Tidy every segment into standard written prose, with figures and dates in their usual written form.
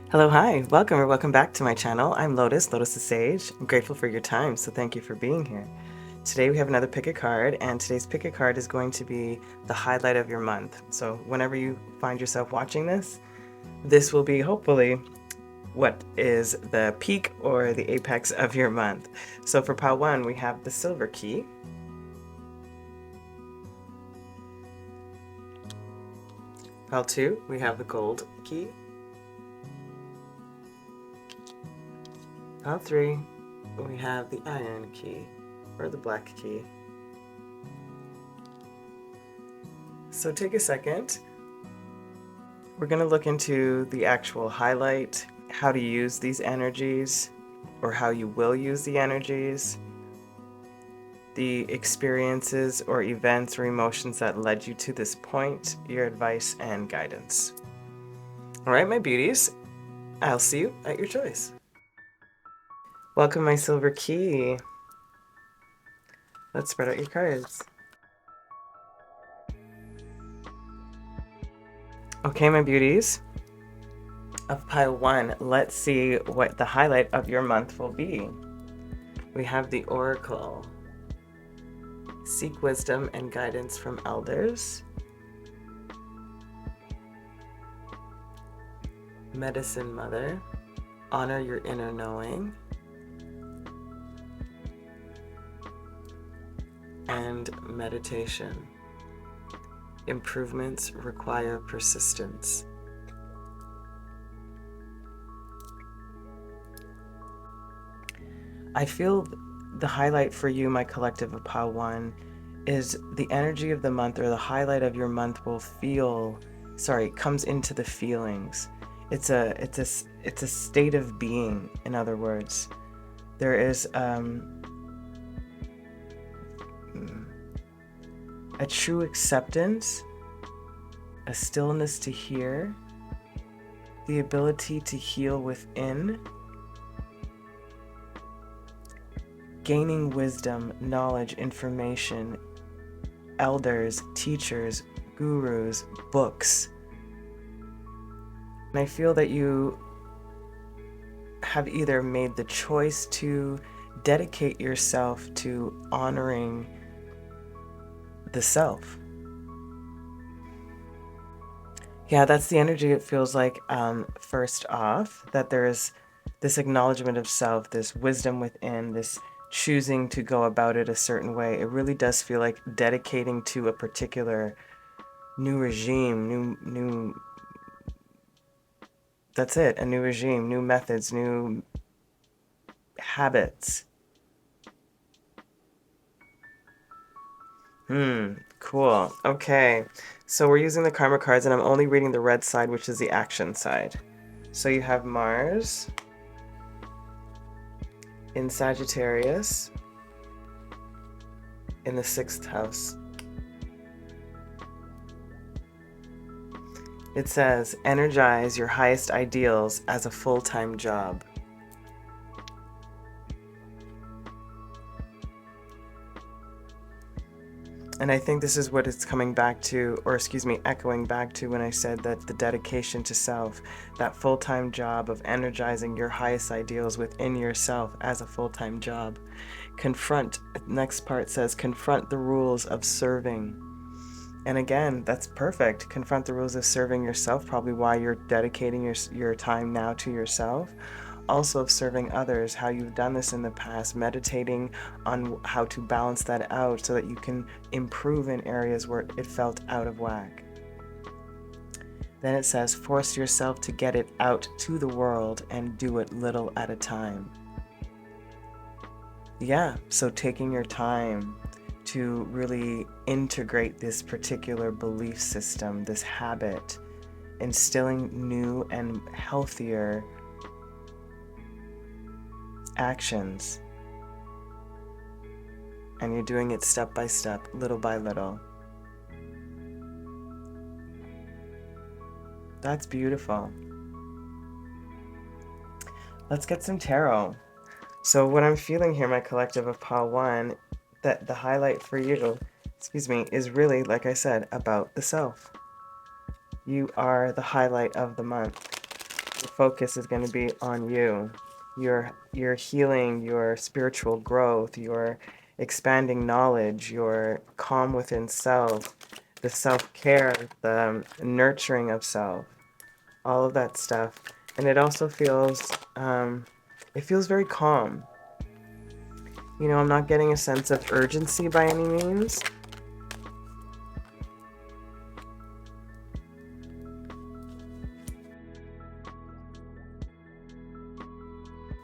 Hello, hi, welcome or welcome back to my channel. I'm Lotus, Lotus the Sage. I'm grateful for your time, so thank you for being here. Today we have another pick a card, and today's pick a card is going to be the highlight of your month. So whenever you find yourself watching this, this will be hopefully what is the peak or the apex of your month. So for pile 1, we have the silver key. Pile 2, we have the gold key. Pile 3, we have the iron key, or the black key. So take a second. We're going to look into the actual highlight, how to use these energies, or how you will use the energies, the experiences or events or emotions that led you to this point, your advice and guidance. All right, my beauties, I'll see you at your choice. Welcome, my silver key. Let's spread out your cards. Okay, my beauties, of pile 1, let's see what the highlight of your month will be. We have the Oracle. Seek wisdom and guidance from elders. Medicine Mother. Honor your inner knowing. And meditation. Improvements require persistence. I feel the highlight for you, my collective of pile 1, is the energy of the month, or the highlight of your month will comes into the feelings. It's a state of being, in other words. There is a true acceptance, a stillness to hear, the ability to heal within, gaining wisdom, knowledge, information, elders, teachers, gurus, books. And I feel that you have either made the choice to dedicate yourself to honoring the self. Yeah, that's the energy it feels like. First off, that there is this acknowledgement of self, this wisdom within, this choosing to go about it a certain way. It really does feel like dedicating to a particular new regime, that's it, a new regime, new methods, new habits. Cool. Okay, so we're using the karma cards, and I'm only reading the red side, which is the action side. So you have Mars in Sagittarius in the 6th house. It says, energize your highest ideals as a full-time job. And I think this is what it's coming back to, or excuse me, echoing back to when I said that the dedication to self, that full-time job of energizing your highest ideals within yourself as a full-time job. Confront, next part says, confront the rules of serving. And again, that's perfect. Confront the rules of serving yourself, probably why you're dedicating your time now to yourself. Also of serving others, how you've done this in the past, meditating on how to balance that out so that you can improve in areas where it felt out of whack. Then it says, force yourself to get it out to the world and do it little at a time. Yeah, so taking your time to really integrate this particular belief system, this habit, instilling new and healthier actions, and you're doing it step by step, little by little. That's beautiful. Let's get some tarot. So what I'm feeling here, my collective of pile 1, that the highlight for you, is really, like I said, about the self. You are the highlight of the month. your focus is going to be on you, your healing, your spiritual growth, your expanding knowledge, your calm within self, the self-care, the nurturing of self, all of that stuff. And it also feels, it feels very calm. You know, I'm not getting a sense of urgency by any means.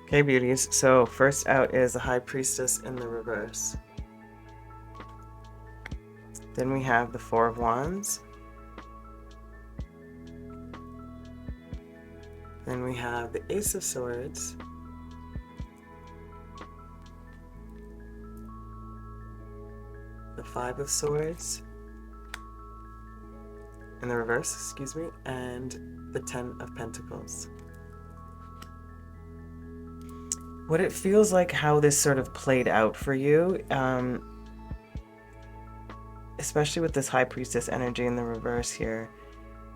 Okay, beauties. So first out is the High Priestess in the reverse. Then we have the Four of Wands. Then we have the Ace of Swords. The Five of Swords. In the reverse, excuse me, and the Ten of Pentacles. What it feels like, how this sort of played out for you, especially with this High Priestess energy in the reverse here,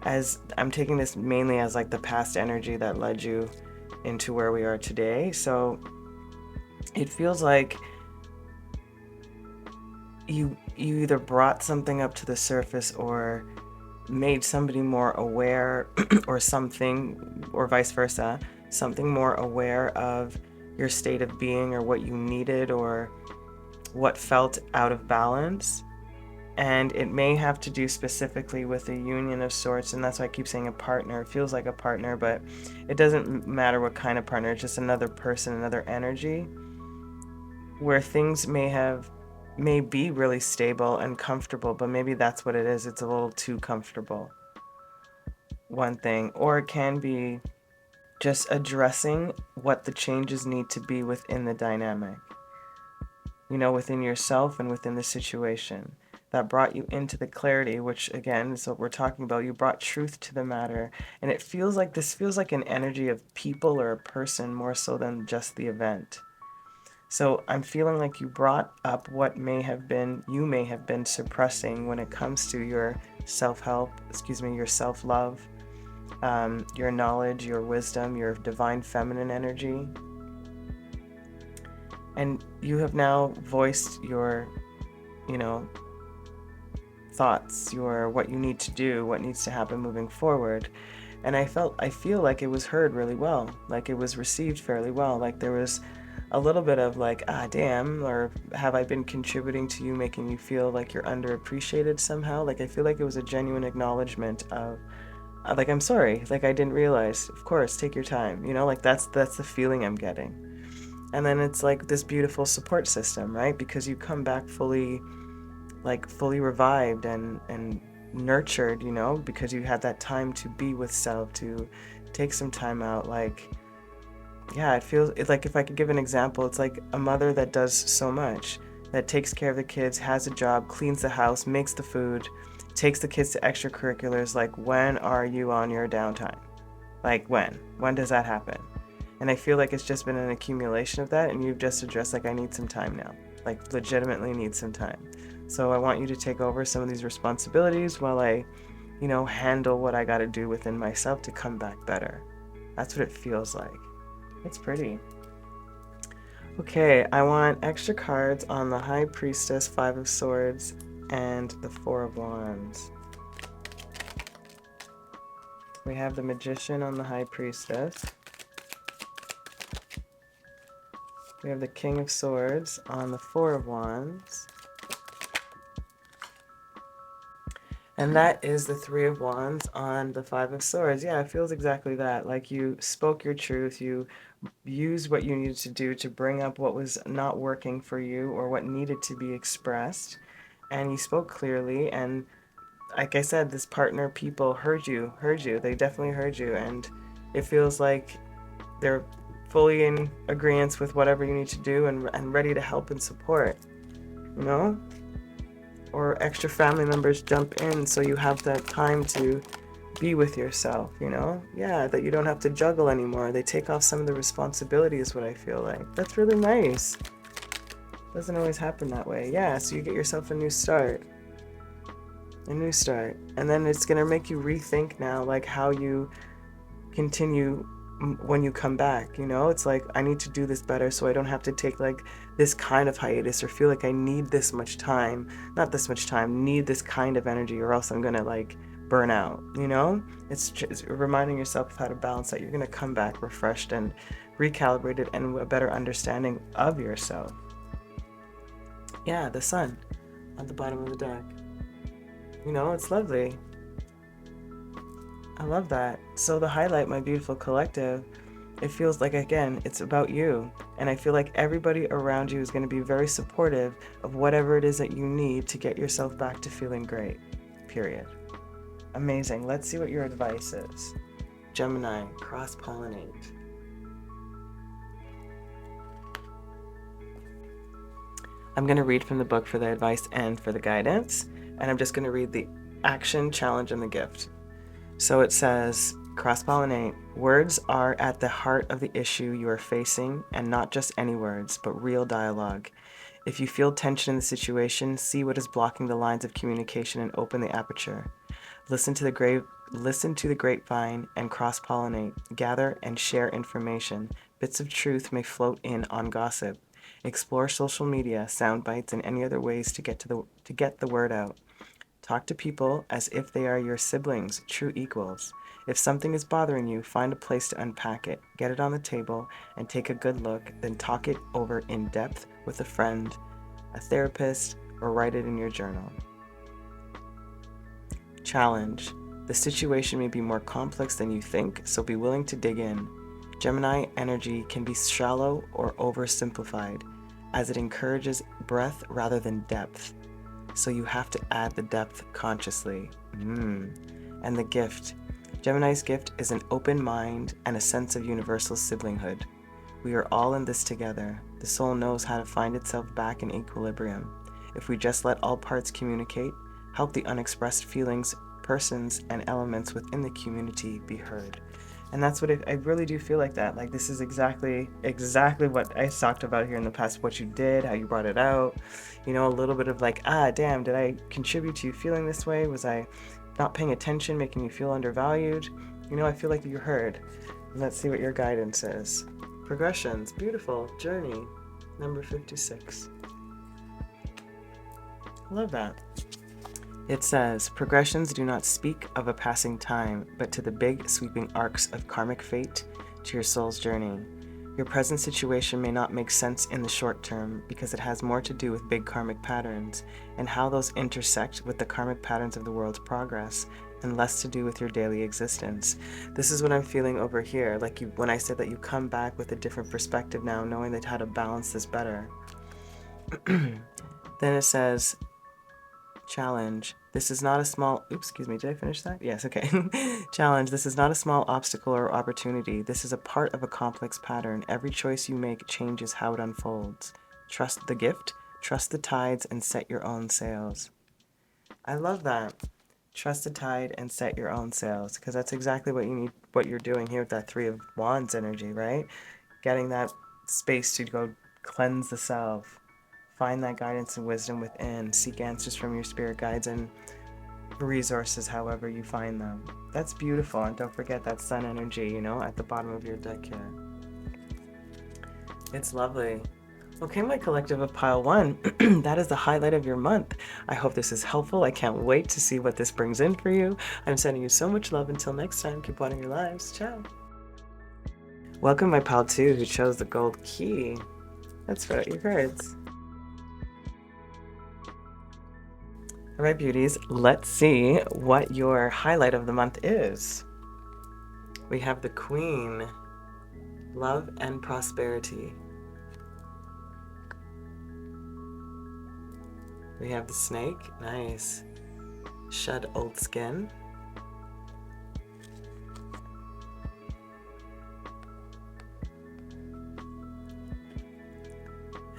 as I'm taking this mainly as like the past energy that led you into where we are today. So it feels like you either brought something up to the surface or made somebody more aware or something, or vice versa, something more aware of your state of being or what you needed or what felt out of balance. And it may have to do specifically with a union of sorts, and that's why I keep saying a partner. It feels like a partner, but it doesn't matter what kind of partner. It's just another person, another energy, where things may be really stable and comfortable, but maybe that's what it is. It's a little too comfortable, one thing. Or it can be just addressing what the changes need to be within the dynamic, you know, within yourself and within the situation that brought you into the clarity, which again is what we're talking about. You brought truth to the matter, and it feels like this feels like an energy of people or a person more so than just the event. So I'm feeling like you brought up what you may have been suppressing when it comes to your self-help, your self-love, your knowledge, your wisdom, your divine feminine energy. And you have now voiced your, thoughts, what you need to do, what needs to happen moving forward. And I feel like it was heard really well, like it was received fairly well, like there was a little bit of like, damn, or have I been contributing to you, making you feel like you're underappreciated somehow? Like I feel like it was a genuine acknowledgement of, like, I'm sorry, like I didn't realize. Of course, take your time, like that's the feeling I'm getting. And then it's like this beautiful support system, right? Because you come back fully revived and nurtured, because you had that time to be with self, to take some time out. Like, yeah, it's like, if I could give an example, it's like a mother that does so much, that takes care of the kids, has a job, cleans the house, makes the food, takes the kids to extracurriculars. Like, when are you on your downtime? Like, when does that happen? And I feel like it's just been an accumulation of that, and you've just addressed, like, I need some time now, like legitimately need some time. So I want you to take over some of these responsibilities while I, handle what I got to do within myself to come back better. That's what it feels like. It's pretty. Okay, I want extra cards on the High Priestess, Five of Swords, and the Four of Wands. We have the Magician on the High Priestess. We have the King of Swords on the Four of Wands. And that is the Three of Wands on the Five of Swords. Yeah, it feels exactly that. Like you spoke your truth, you used what you needed to do to bring up what was not working for you or what needed to be expressed. And you spoke clearly, and like I said, this partner, people heard you. They definitely heard you, and it feels like they're fully in agreement with whatever you need to do and ready to help and support, or extra family members jump in so you have that time to be with yourself, that you don't have to juggle anymore. They take off some of the responsibility is what I feel like. That's really nice. Doesn't always happen that way. Yeah, so you get yourself a new start. And then it's gonna make you rethink now, like how you continue when you come back, you know? It's like, I need to do this better so I don't have to take like this kind of hiatus or feel like I need this much time, not this much time, need this kind of energy or else I'm gonna like burn out, you know? It's reminding yourself of how to balance that. You're gonna come back refreshed and recalibrated and a better understanding of yourself. Yeah, the sun at the bottom of the deck. You know, it's lovely. I love that. So the highlight, my beautiful collective, it feels like, again, it's about you. And I feel like everybody around you is going to be very supportive of whatever it is that you need to get yourself back to feeling great, period. Amazing. Let's see what your advice is. Gemini, cross-pollinate. I'm going to read from the book for the advice and for the guidance. And I'm just going to read the action, challenge, and the gift. So it says, cross-pollinate. Words are at the heart of the issue you are facing, and not just any words, but real dialogue. If you feel tension in the situation, see what is blocking the lines of communication and open the aperture. Listen to the grapevine and cross-pollinate. Gather and share information. Bits of truth may float in on gossip. Explore social media, sound bites, and any other ways to get the word out. Talk to people as if they are your siblings, true equals. If something is bothering you, find a place to unpack it, get it on the table, and take a good look, then talk it over in depth with a friend, a therapist, or write it in your journal. Challenge. The situation may be more complex than you think, so be willing to dig in. Gemini energy can be shallow or oversimplified, as it encourages breadth rather than depth. So you have to add the depth consciously. And the gift. Gemini's gift is an open mind and a sense of universal siblinghood. We are all in this together. The soul knows how to find itself back in equilibrium. If we just let all parts communicate, help the unexpressed feelings, persons, and elements within the community be heard. And that's what I really do feel like that. Like, this is exactly what I talked about here in the past, what you did, how you brought it out. You know, a little bit of like, damn, did I contribute to you feeling this way? Was I not paying attention, making you feel undervalued? You know, I feel like you heard. And let's see what your guidance is. Progressions, beautiful. Journey, number 56. I love that. It says, progressions do not speak of a passing time, but to the big, sweeping arcs of karmic fate to your soul's journey. Your present situation may not make sense in the short term because it has more to do with big karmic patterns and how those intersect with the karmic patterns of the world's progress, and less to do with your daily existence. This is what I'm feeling over here, like when I said that you come back with a different perspective now, knowing that how to balance this better. Then it says, challenge. This is not a small... Oops, excuse me. Did I finish that? Yes, okay. Challenge. This is not a small obstacle or opportunity. This is a part of a complex pattern. Every choice you make changes how it unfolds. Trust the gift, trust the tides, and set your own sails. I love that. Trust the tide and set your own sails, because that's exactly what you need, what you're doing here with that Three of Wands energy, right? Getting that space to go cleanse the self. Find that guidance and wisdom within. Seek answers from your spirit guides and resources however you find them. That's beautiful. And don't forget that sun energy, you know, at the bottom of your deck here. It's lovely. Okay, my collective of pile one, that is the highlight of your month. I hope this is helpful. I can't wait to see what this brings in for you. I'm sending you so much love. Until next time, keep wanting your lives. Ciao. Welcome, my pile two, who chose the gold key. Let's read out your cards. All right, beauties, let's see what your highlight of the month is. We have the Queen, love and prosperity. We have the Snake, nice. Shed old skin.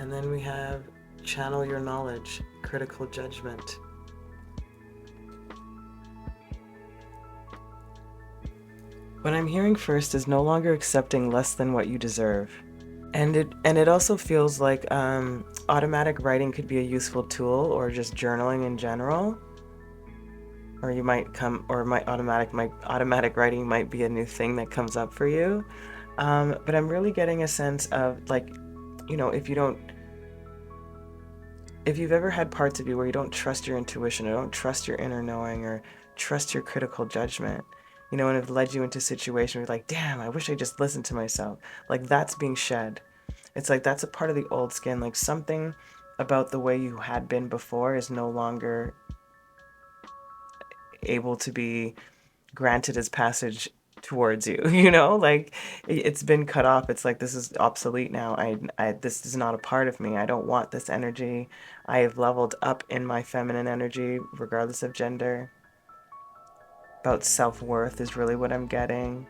And then we have channel your knowledge, critical judgment. What I'm hearing first is no longer accepting less than what you deserve. And it also feels like automatic writing could be a useful tool, or just journaling in general. or you might come, or my automatic writing might be a new thing that comes up for you. But I'm really getting a sense of, like, you know, if you've ever had parts of you where you don't trust your intuition, or don't trust your inner knowing, or trust your critical judgment, you know, and have led you into situations where you're like, damn, I wish I just listened to myself. Like, that's being shed. It's like that's a part of the old skin. Like, something about the way you had been before is no longer able to be granted as passage towards you. You know, like, it's been cut off. It's like, this is obsolete now. This is not a part of me. I don't want this energy. I have leveled up in my feminine energy, regardless of gender. About self-worth is really what I'm getting.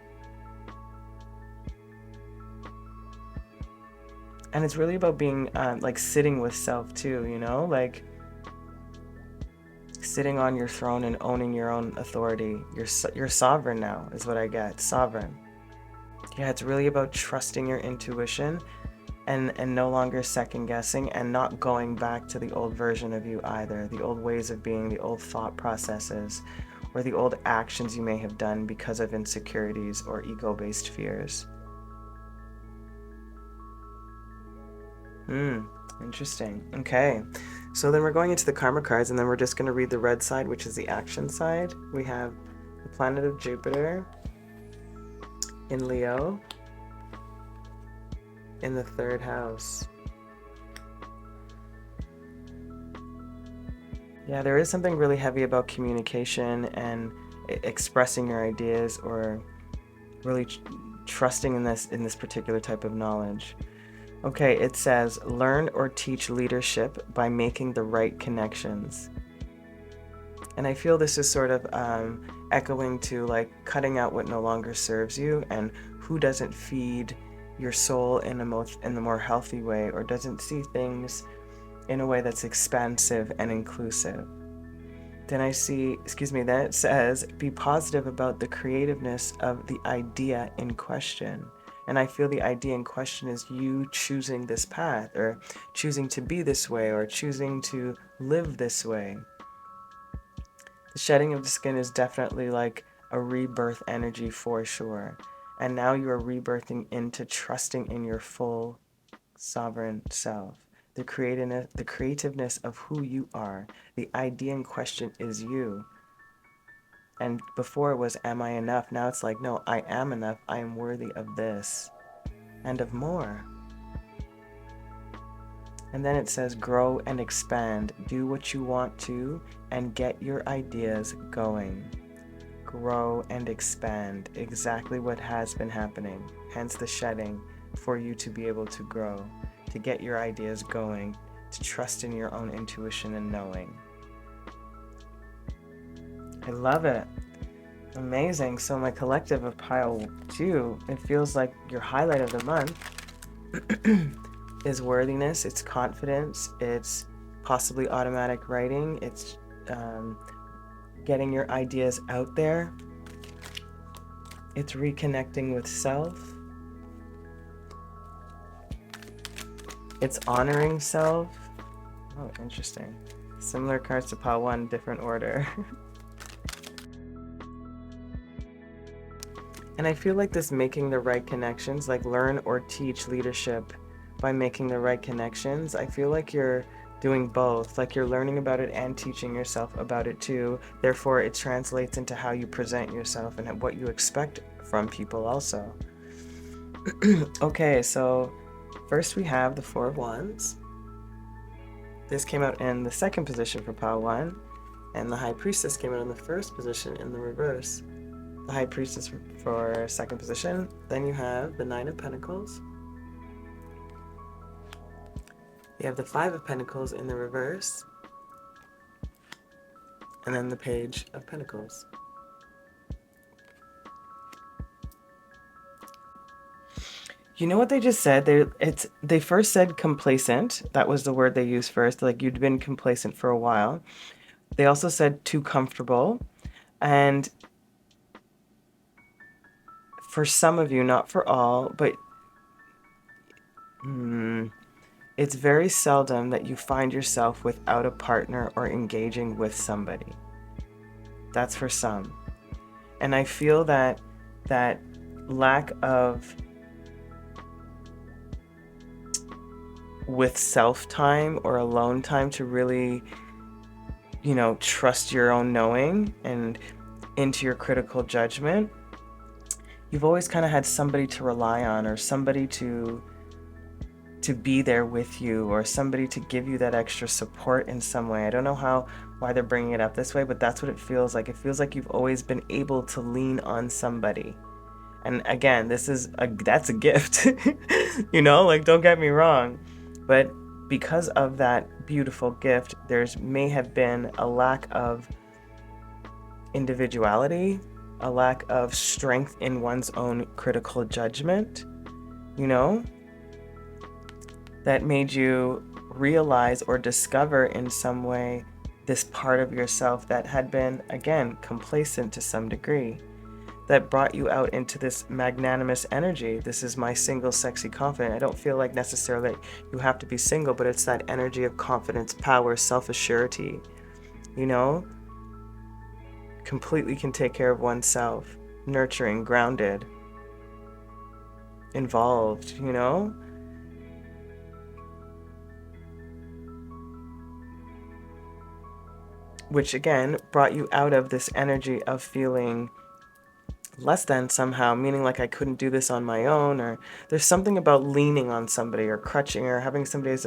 And it's really about being like sitting with self too, you know, like sitting on your throne and owning your own authority. You're sovereign now, is what I get. Sovereign. Yeah, it's really about trusting your intuition and no longer second guessing, and not going back to the old version of you either. The old ways of being, the old thought processes, or the old actions you may have done because of insecurities or ego-based fears. Interesting. Okay, so then we're going into the karma cards, and then we're just going to read the red side, which is the action side. We have the planet of Jupiter in Leo in the 3rd house. Yeah, there is something really heavy about communication and expressing your ideas, or really trusting in this particular type of knowledge. Okay, it says, learn or teach leadership by making the right connections. And I feel this is sort of echoing to, like, cutting out what no longer serves you and who doesn't feed your soul in the more healthy way, or doesn't see things in a way that's expansive and inclusive. Then I see, then it says, be positive about the creativeness of the idea in question. And I feel the idea in question is you choosing this path, or choosing to be this way, or choosing to live this way. The shedding of the skin is definitely like a rebirth energy for sure. And now you are rebirthing into trusting in your full sovereign self. The creativeness of who you are. The idea in question is you. And before it was, am I enough? Now it's like, no, I am enough. I am worthy of this and of more. And then it says, grow and expand. Do what you want to and get your ideas going. Grow and expand. Exactly what has been happening. Hence the shedding, for you to be able to grow, to get your ideas going, to trust in your own intuition and knowing. I love it. Amazing. So my collective of pile 2, it feels like your highlight of the month is worthiness, it's confidence, it's possibly automatic writing, it's getting your ideas out there, it's reconnecting with self, it's honoring self. Oh, interesting. Similar cards to pile 1, different order. And I feel like this making the right connections, like learn or teach leadership by making the right connections. I feel like you're doing both, like you're learning about it and teaching yourself about it too. Therefore, it translates into how you present yourself and what you expect from people also. Okay, so first we have the 4 of Wands. This came out in the 2nd position for pile 1, and the High Priestess came out in the 1st position in the reverse. The High Priestess for 2nd position. Then you have the 9 of Pentacles. You have the 5 of Pentacles in the reverse. And then the Page of Pentacles. You know what they just said? They first said complacent. That was the word they used first. Like, you'd been complacent for a while. They also said too comfortable. And for some of you, not for all, but it's very seldom that you find yourself without a partner or engaging with somebody. That's for some. And I feel that lack of with self time or alone time to really, trust your own knowing and into your critical judgment. You've always kind of had somebody to rely on, or somebody to be there with you, or somebody to give you that extra support in some way. I don't know why they're bringing it up this way, but that's what it feels like. It feels like you've always been able to lean on somebody. And again, that's a gift. Don't get me wrong. But because of that beautiful gift, may have been a lack of individuality, a lack of strength in one's own critical judgment, that made you realize or discover in some way this part of yourself that had been, again, complacent to some degree, that brought you out into this magnanimous energy. This is my single, sexy, confident. I don't feel like necessarily you have to be single, but it's that energy of confidence, power, self-assurity, completely can take care of oneself, nurturing, grounded, involved, which again brought you out of this energy of feeling less than somehow, meaning like I couldn't do this on my own, or there's something about leaning on somebody or crutching or having somebody as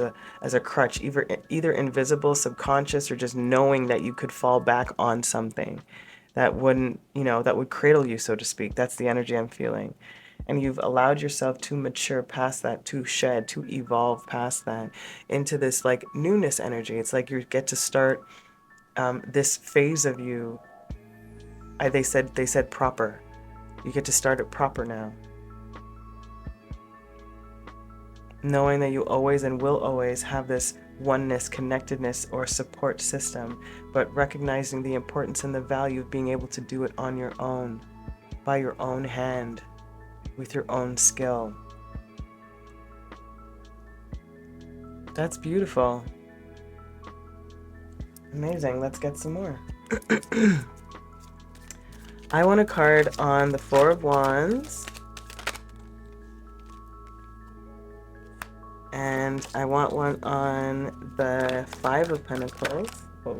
a crutch, either invisible, subconscious, or just knowing that you could fall back on something that wouldn't, that would cradle you, so to speak. That's the energy I'm feeling. And you've allowed yourself to mature past that, to shed, to evolve past that into this like newness energy. It's like you get to start this phase of you. They said proper. You get to start it proper now. Knowing that you always and will always have this oneness, connectedness, or support system, but recognizing the importance and the value of being able to do it on your own, by your own hand, with your own skill. That's beautiful. Amazing. Let's get some more. I want a card on the Four of Wands. And I want one on the Five of Pentacles. Oh.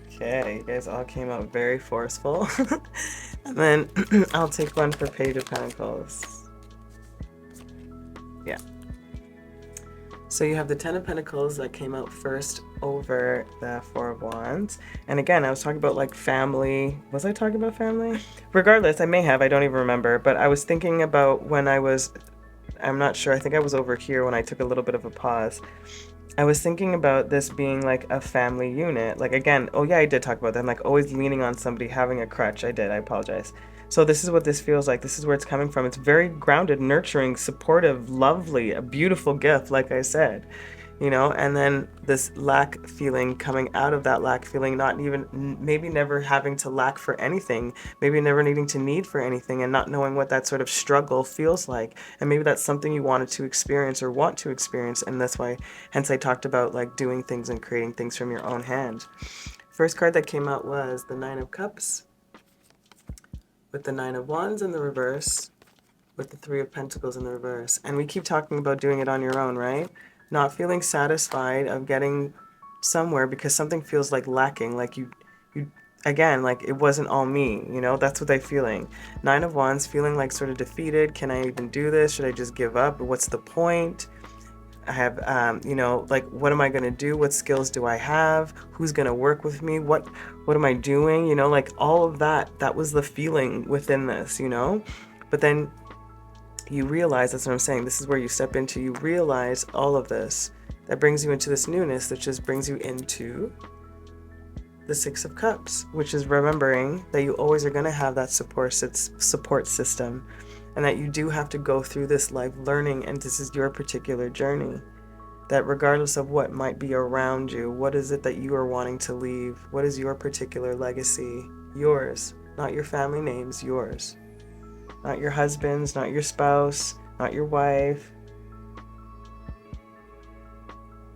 Okay, you guys all came out very forceful. And then I'll take one for Page of Pentacles. Yeah. So you have the Ten of Pentacles that came out first over the Four of Wands. And again, I was talking about like family. Was I talking about family? Regardless, I may have, I don't even remember. But I was thinking about when I'm not sure, I think I was over here when I took a little bit of a pause. I was thinking about this being like a family unit. Like again, oh yeah, I did talk about that. I'm like always leaning on somebody, having a crutch. I apologize. So this is what this feels like. This is where it's coming from. It's very grounded, nurturing, supportive, lovely, a beautiful gift, like I said, and then this lack feeling, coming out of that lack feeling, not even, maybe never having to lack for anything, maybe never needing to need for anything, and not knowing what that sort of struggle feels like. And maybe that's something you wanted to experience or want to experience. And that's why, hence I talked about like doing things and creating things from your own hand. First card that came out was the Nine of Cups, with the Nine of Wands in the reverse, with the Three of Pentacles in the reverse. And we keep talking about doing it on your own, right? Not feeling satisfied of getting somewhere because something feels like lacking, like you again, like it wasn't all me, that's what they're feeling. Nine of Wands, feeling like sort of defeated. Can I even do this? Should I just give up? What's the point? I have, like, what am I going to do? What skills do I have? Who's going to work with me? What am I doing? Like all of that was the feeling within this, but then you realize, that's what I'm saying. This is where you step into, you realize all of this that brings you into this newness, that just brings you into the Six of Cups, which is remembering that you always are going to have that support system. And that you do have to go through this life learning, and this is your particular journey. That regardless of what might be around you, what is it that you are wanting to leave? What is your particular legacy? Yours, not your family names, yours. Not your husband's, not your spouse, not your wife,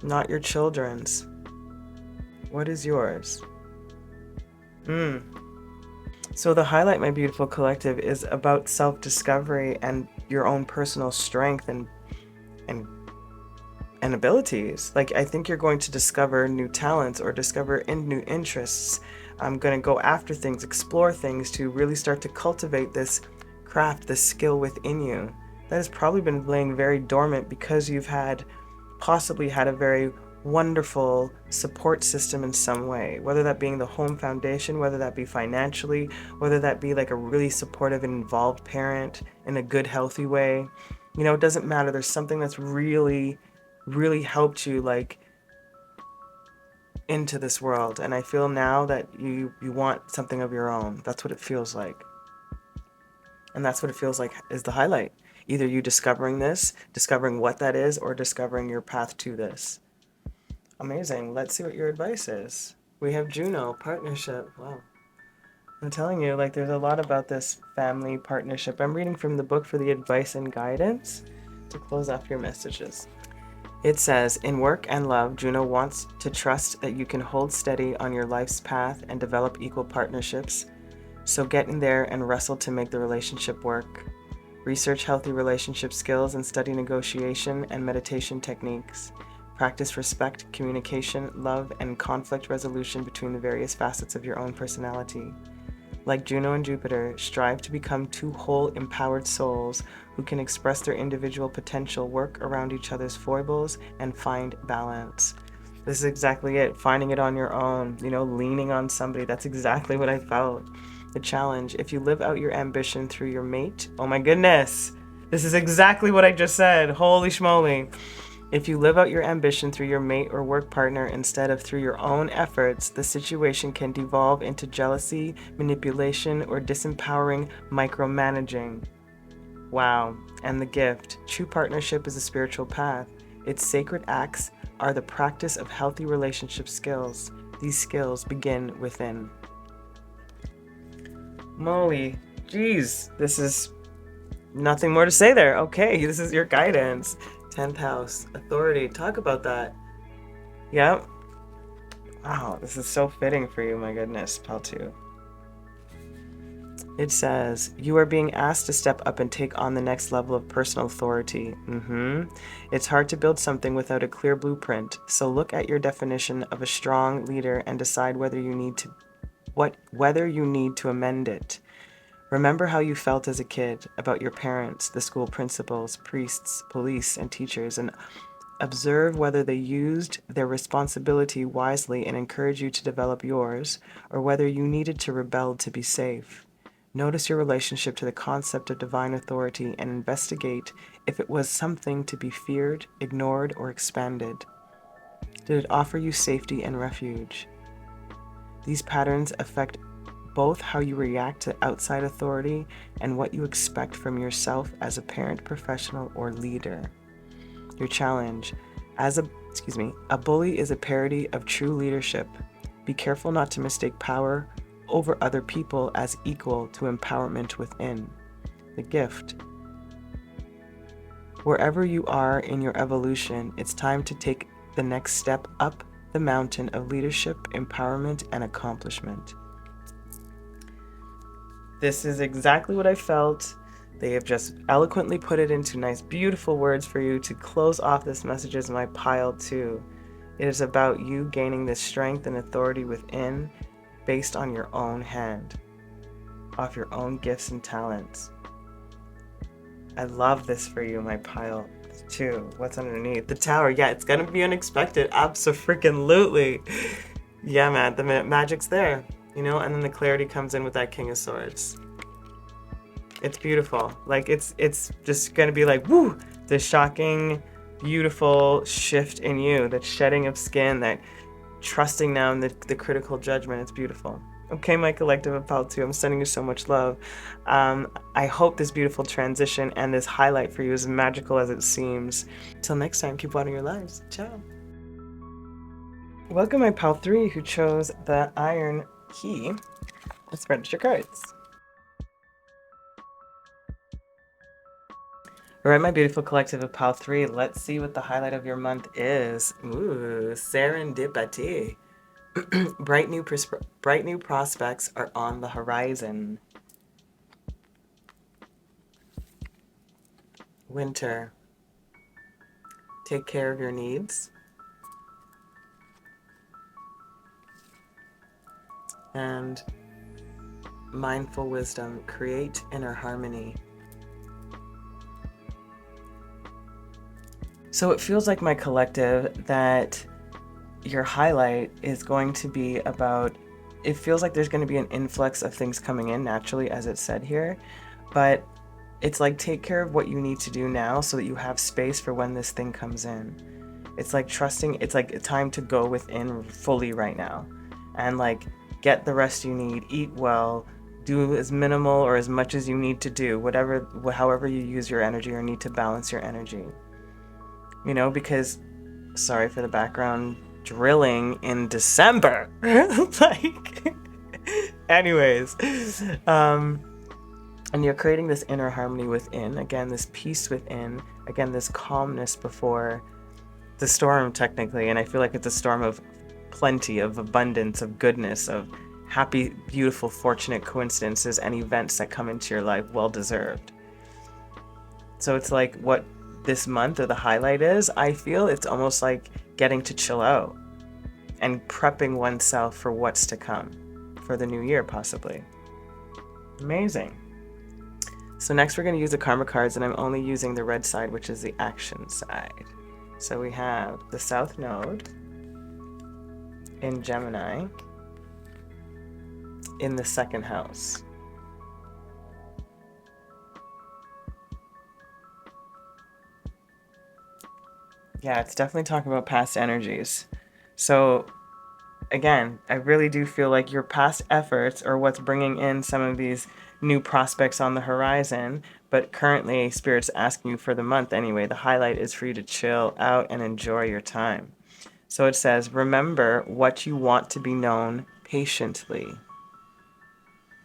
not your children's. What is yours? So the highlight, my beautiful collective, is about self-discovery and your own personal strength and abilities. Like, I think you're going to discover new talents or discover new interests. I'm going to go after things, explore things to really start to cultivate this craft, this skill within you that has probably been laying very dormant because you've possibly had a very wonderful support system in some way, whether that being the home foundation, whether that be financially, whether that be like a really supportive and involved parent in a good, healthy way. You know, it doesn't matter. There's something that's really helped you like into this world. And I feel now that you want something of your own. That's what it feels like. And that's what it feels like is the highlight. Either you discovering this, discovering what that is, or discovering your path to this. Amazing. Let's see what your advice is. We have Juno, partnership. Wow. I'm telling you, like, there's a lot about this family partnership. I'm reading from the book for the advice and guidance to close off your messages. It says, in work and love, Juno wants to trust that you can hold steady on your life's path and develop equal partnerships. So get in there and wrestle to make the relationship work. Research healthy relationship skills and study negotiation and meditation techniques. Practice respect, communication, love, and conflict resolution between the various facets of your own personality. Like Juno and Jupiter, strive to become two whole, empowered souls who can express their individual potential, work around each other's foibles, and find balance. This is exactly it. Finding it on your own, you know, leaning on somebody. That's exactly what I felt. The challenge, if you live out your ambition through your mate, oh my goodness, this is exactly what I just said. Holy schmoly. If you live out your ambition through your mate or work partner instead of through your own efforts, the situation can devolve into jealousy, manipulation, or disempowering micromanaging. Wow. And the gift. True partnership is a spiritual path. Its sacred acts are the practice of healthy relationship skills. These skills begin within. Moly. Jeez. This is nothing more to say there. Okay, this is your guidance. 10th house, authority. Talk about that. Yep. Wow, this is so fitting for you, my goodness, 𝗫𝗶𝗶. It says, you are being asked to step up and take on the next level of personal authority. It's hard to build something without a clear blueprint, so look at your definition of a strong leader and decide whether you need to amend it. Remember how you felt as a kid about your parents, the school principals, priests, police, and teachers, and observe whether they used their responsibility wisely and encouraged you to develop yours, or whether you needed to rebel to be safe. Notice your relationship to the concept of divine authority and investigate if it was something to be feared, ignored, or expanded. Did it offer you safety and refuge? These patterns affect both how you react to outside authority and what you expect from yourself as a parent, professional, or leader. Your challenge. A bully is a parody of true leadership. Be careful not to mistake power over other people as equal to empowerment within. The gift. Wherever you are in your evolution, it's time to take the next step up the mountain of leadership, empowerment, and accomplishment. This is exactly what I felt. They have just eloquently put it into nice, beautiful words for you to close off this message as my pile too. It is about you gaining this strength and authority within based on your own hand, off your own gifts and talents. I love this for you, my pile too. What's underneath? The Tower. Yeah, it's gonna be unexpected. Abso-freaking-lutely. Yeah, man, the magic's there. You know, and then the clarity comes in with that King of Swords. It's beautiful. Like, it's just gonna be like, woo! The shocking, beautiful shift in you, that shedding of skin, that trusting now in the critical judgment. It's beautiful. Okay, my collective of 𝗫𝗶𝗶, I'm sending you so much love. I hope this beautiful transition and this highlight for you is as magical as it seems. Till next time, keep watering your lives. Ciao. Welcome, my 𝗫𝗶, who chose the Iron Key. Let's spread your cards. All right, my beautiful collective of 𝗫𝗶, let's see what the highlight of your month is. Ooh, serendipity. Bright new prospects are on the horizon. Winter. Take care of your needs. And mindful wisdom. Create inner harmony. So it feels like, my collective, that your highlight is going to be about, it feels like there's going to be an influx of things coming in naturally, as it said here, but it's like, take care of what you need to do now so that you have space for when this thing comes in. It's like trusting, it's like time to go within fully right now and like get the rest you need, eat well, do as minimal or as much as you need to do, whatever, however you use your energy or need to balance your energy. You know, because, sorry for the background, drilling in December. Like, anyways, and you're creating this inner harmony within, again, this peace within, again, this calmness before the storm, technically. And I feel like it's a storm of plenty, of abundance, of goodness, of happy, beautiful, fortunate coincidences and events that come into your life, well deserved. So it's like, what this month or the highlight is, I feel it's almost like getting to chill out and prepping oneself for what's to come for the new year, possibly. Amazing. So next we're going to use the karma cards, and I'm only using the red side, which is the action side. So we have the South Node in Gemini in the second house. Yeah, it's definitely talking about past energies. So again, I really do feel like your past efforts are what's bringing in some of these new prospects on the horizon, but currently Spirit's asking you for the month anyway. The highlight is for you to chill out and enjoy your time. So it says, remember what you want to be known patiently.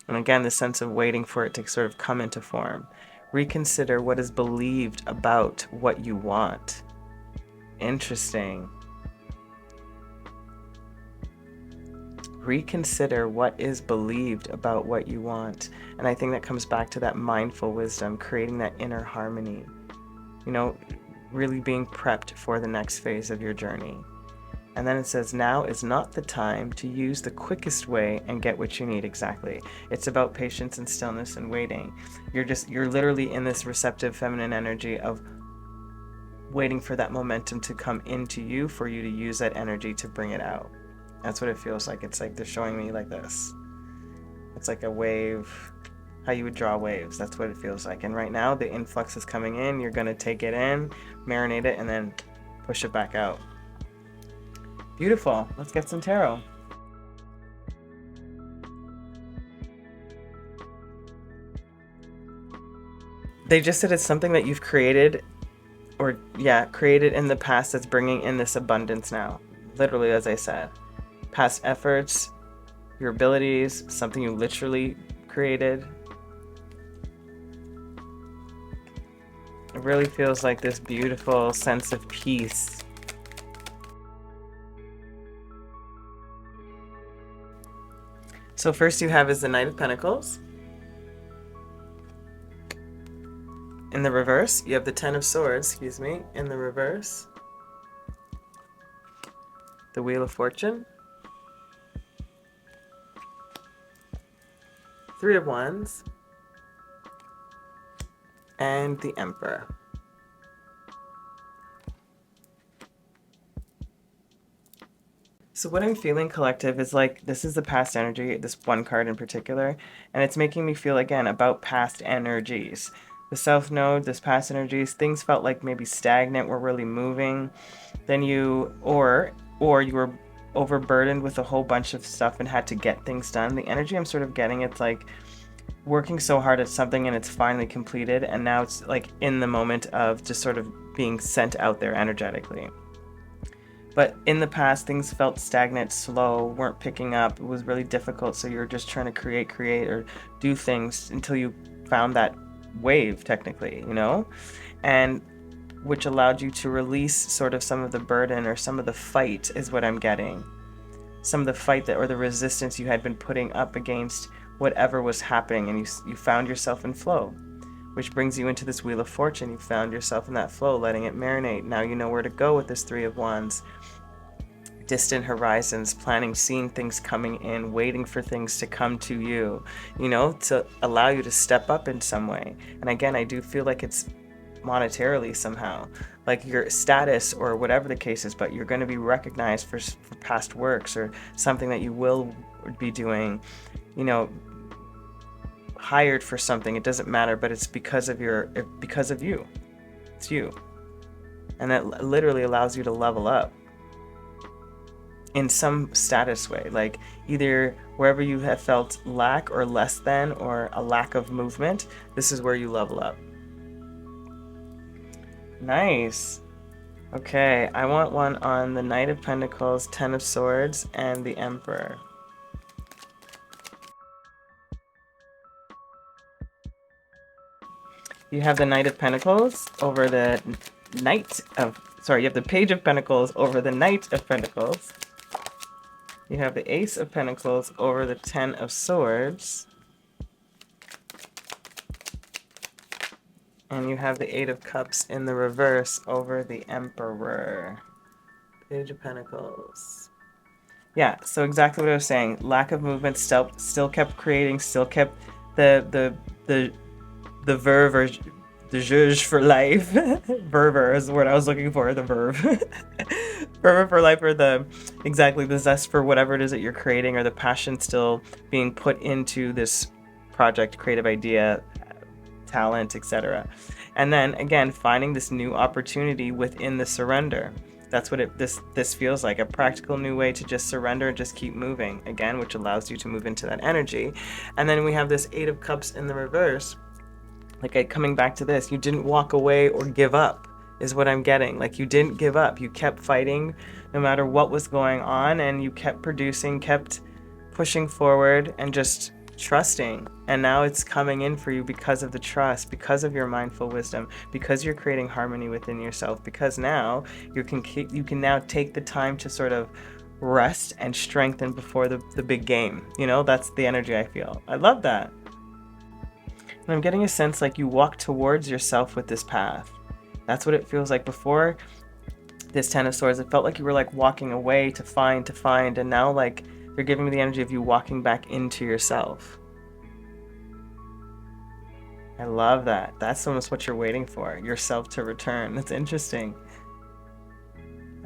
And again, the sense of waiting for it to sort of come into form. Reconsider what is believed about what you want. Interesting. Reconsider what is believed about what you want. And I think that comes back to that mindful wisdom, creating that inner harmony. You know, really being prepped for the next phase of your journey. And then it says, now is not the time to use the quickest way and get what you need. Exactly. It's about patience and stillness and waiting. You're literally in this receptive feminine energy of waiting for that momentum to come into you, for you to use that energy to bring it out. That's what it feels like. It's like they're showing me like this. It's like a wave, how you would draw waves. That's what it feels like. And right now the influx is coming in. You're going to take it in, marinate it, and then push it back out. Beautiful. Let's get some tarot. They just said it's something that you've created, or created in the past, that's bringing in this abundance now. Literally, as I said, past efforts, your abilities, something you literally created. It really feels like this beautiful sense of peace. So first you have is the Knight of Pentacles. In the reverse, you have the Ten of Swords, in the reverse. The Wheel of Fortune. Three of Wands. And the Emperor. So what I'm feeling, collective, is like, this is the past energy, this one card in particular, and it's making me feel, again, about past energies. The South Node, this past energies, things felt like maybe stagnant, were really moving. Then you, or you were overburdened with a whole bunch of stuff and had to get things done. The energy I'm sort of getting, it's like working so hard at something and it's finally completed, and now it's like in the moment of just sort of being sent out there energetically. But in the past, things felt stagnant, slow, weren't picking up. It was really difficult. So you're just trying to create or do things until you found that wave, technically, you know? And which allowed you to release sort of some of the burden or some of the fight, is what I'm getting. some of the fight that or the resistance you had been putting up against whatever was happening, and you found yourself in flow, which brings you into this Wheel of Fortune. You found yourself in that flow, letting it marinate. Now you know where to go with this Three of Wands. Distant horizons, planning, seeing things coming in, waiting for things to come to you, you know, to allow you to step up in some way. And again, I do feel like it's monetarily somehow, like your status or whatever the case is, but you're going to be recognized for past works or something that you will be doing, you know, hired for something. It doesn't matter, but it's because of you. It's you. And that literally allows you to level up in some status way, like either wherever you have felt lack or less than or a lack of movement, this is where you level up. Nice. Okay, I want one on the Knight of Pentacles, Ten of Swords, and the Emperor. You have the Knight of Pentacles over the you have the Page of Pentacles over the Knight of Pentacles. You have the Ace of Pentacles over the Ten of Swords. And you have the Eight of Cups in the reverse over the Emperor. Page of Pentacles. Yeah, so exactly what I was saying. Lack of movement still kept creating, still kept the verve or the zhuzh for life. Verve is the word I was looking for, the verve. Verve for life, or the zest for whatever it is that you're creating, or the passion still being put into this project, creative idea, talent, etc. And then again, finding this new opportunity within the surrender. That's what this feels like, a practical new way to just surrender and just keep moving again, which allows you to move into that energy. And then we have this Eight of Cups in the reverse. Like, coming back to this, you didn't walk away or give up is what I'm getting. Like, you didn't give up. You kept fighting no matter what was going on, and you kept producing, kept pushing forward, and just trusting. And now it's coming in for you because of the trust, because of your mindful wisdom, because you're creating harmony within yourself, because now you can now take the time to sort of rest and strengthen before the big game. You know, that's the energy I feel. I love that. And I'm getting a sense like you walk towards yourself with this path. That's what it feels like. Before this Ten of Swords, it felt like you were like walking away to find, and now like you're giving me the energy of you walking back into yourself. I love that. That's almost what you're waiting for, yourself to return. That's interesting.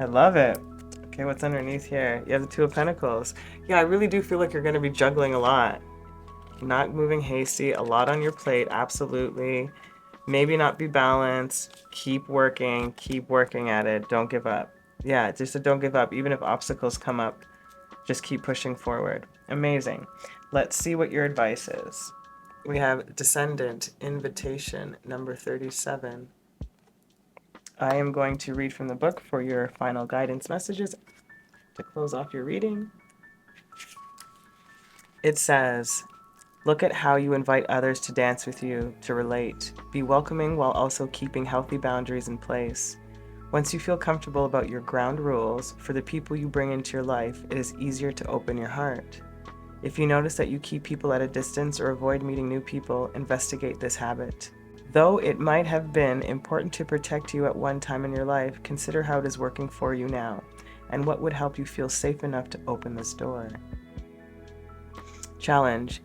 I love it. Okay, what's underneath here? You have the Two of Pentacles. Yeah, I really do feel like you're going to be juggling a lot. Not moving hasty, a lot on your plate, absolutely. Maybe not be balanced. Keep working at it. Don't give up. Yeah, just don't give up. Even if obstacles come up, just keep pushing forward. Amazing. Let's see what your advice is. We have Descendant, Invitation, number 37. I am going to read from the book for your final guidance messages to close off your reading. It says, look at how you invite others to dance with you, to relate. Be welcoming while also keeping healthy boundaries in place. Once you feel comfortable about your ground rules for the people you bring into your life, it is easier to open your heart. If you notice that you keep people at a distance or avoid meeting new people, investigate this habit. Though it might have been important to protect you at one time in your life, consider how it is working for you now, and what would help you feel safe enough to open this door. Challenge.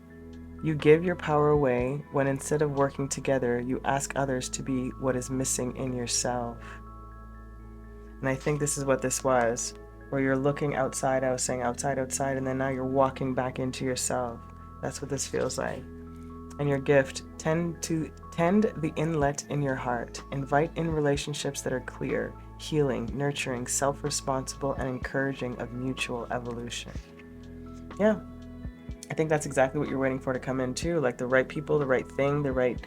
You give your power away when instead of working together, you ask others to be what is missing in yourself. And I think this is what this was, where you're looking outside, I was saying outside, and then now you're walking back into yourself. That's what this feels like. And your gift, tend the inlet in your heart. Invite in relationships that are clear, healing, nurturing, self-responsible, and encouraging of mutual evolution. Yeah. I think that's exactly what you're waiting for to come in too. Like the right people, the right thing, the right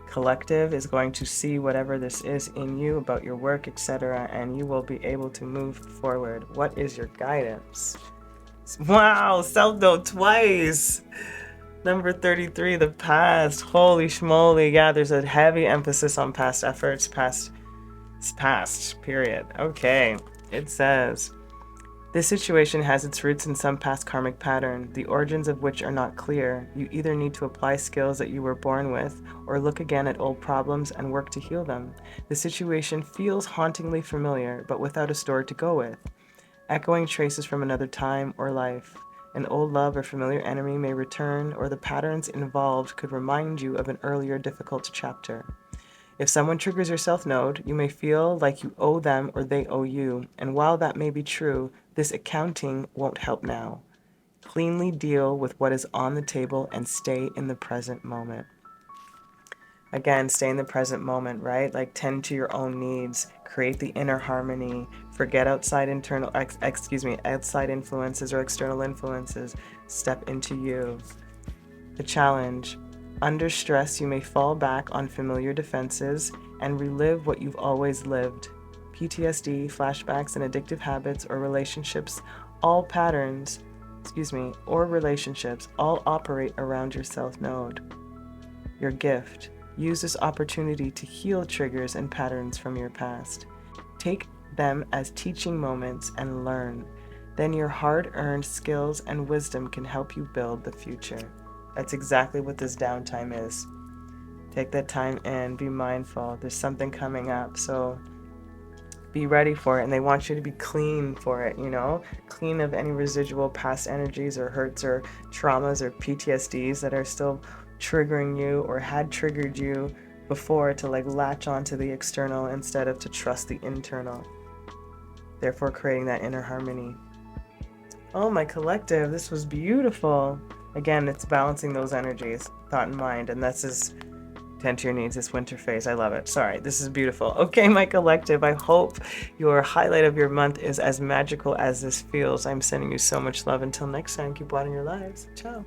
collective is going to see whatever this is in you about your work, etc. And you will be able to move forward. What is your guidance? Wow, self-note twice. Number 33, the past. Holy schmoly. Yeah, there's a heavy emphasis on past efforts, past, period. Okay, it says, This situation has its roots in some past karmic pattern, the origins of which are not clear. You either need to apply skills that you were born with, or look again at old problems and work to heal them. The situation feels hauntingly familiar, but without a story to go with. Echoing traces from another time or life. An old love or familiar enemy may return, or the patterns involved could remind you of an earlier difficult chapter. If someone triggers your South Node, you may feel like you owe them or they owe you, and while that may be true, this accounting won't help now. Cleanly deal with what is on the table and stay in the present moment. Again, stay in the present moment, right? Like tend to your own needs, create the inner harmony, forget outside outside influences or external influences, step into you. The challenge. Under stress, you may fall back on familiar defenses and relive what you've always lived. PTSD, flashbacks, and addictive habits or relationships, all relationships, all operate around your South Node. Your gift. Use this opportunity to heal triggers and patterns from your past. Take them as teaching moments and learn. Then your hard-earned skills and wisdom can help you build the future. That's exactly what this downtime is. Take that time and be mindful. There's something coming up, so be ready for it. And they want you to be clean for it, clean of any residual past energies or hurts or traumas or PTSDs that are still triggering you or had triggered you before, to latch onto the external instead of to trust the internal. Therefore, creating that inner harmony. Oh, my collective, this was beautiful. Again, it's balancing those energies, thought and mind, and this is tend to your needs this winter phase. I love it. Sorry, this is beautiful. Okay, my collective, I hope your highlight of your month is as magical as this feels. I'm sending you so much love. Until next time, keep watering your lives. Ciao.